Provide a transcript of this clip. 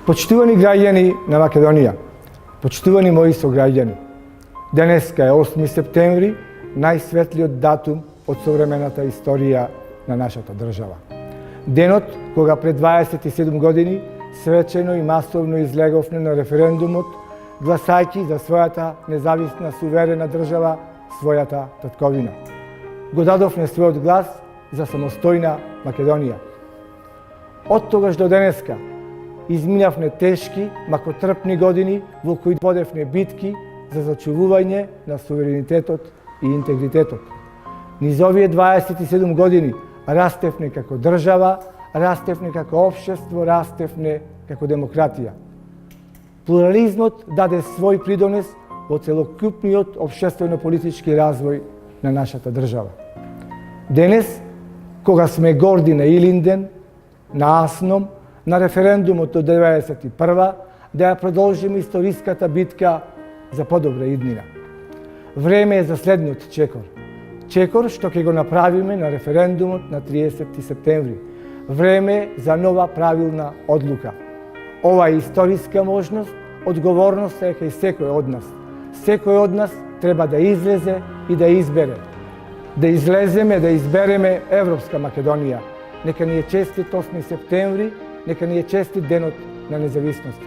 Почитувани граѓани на Македонија, почитувани мои сограѓани, денеска е 8 септември, најсветлиот датум од современата историја на нашата држава. Денот кога пред 27 години свечено и масовно излеговме на референдумот, гласајќи за својата независна суверена држава, својата татковина. Го дадовме својот глас за самостојна Македонија. Од тогаш до денеска изминавме тешки, макотрпни години во кои водевме битки за зачувување на суверенитетот и интегритетот. Низ овие 27 години растевме како држава, растевме како општество, растевме како демократија. Плурализмот даде свој придонес во целокупниот општествено-политички развој на нашата држава. Денес, кога сме горди на Илинден, на Асном, на референдумот од 1991, да ја продолжиме историската битка за подобра иднина. Време е за следниот чекор. Чекор што ќе го направиме на референдумот на 30 септември. Време за нова правилна одлука. Ова е историска можност, одговорноста е кај секој од нас. Секој од нас треба да излезе и да избере. Да излеземе, да избереме Европска Македонија. Нека ни е честит 8 септември, нека ни е честит денот на независност.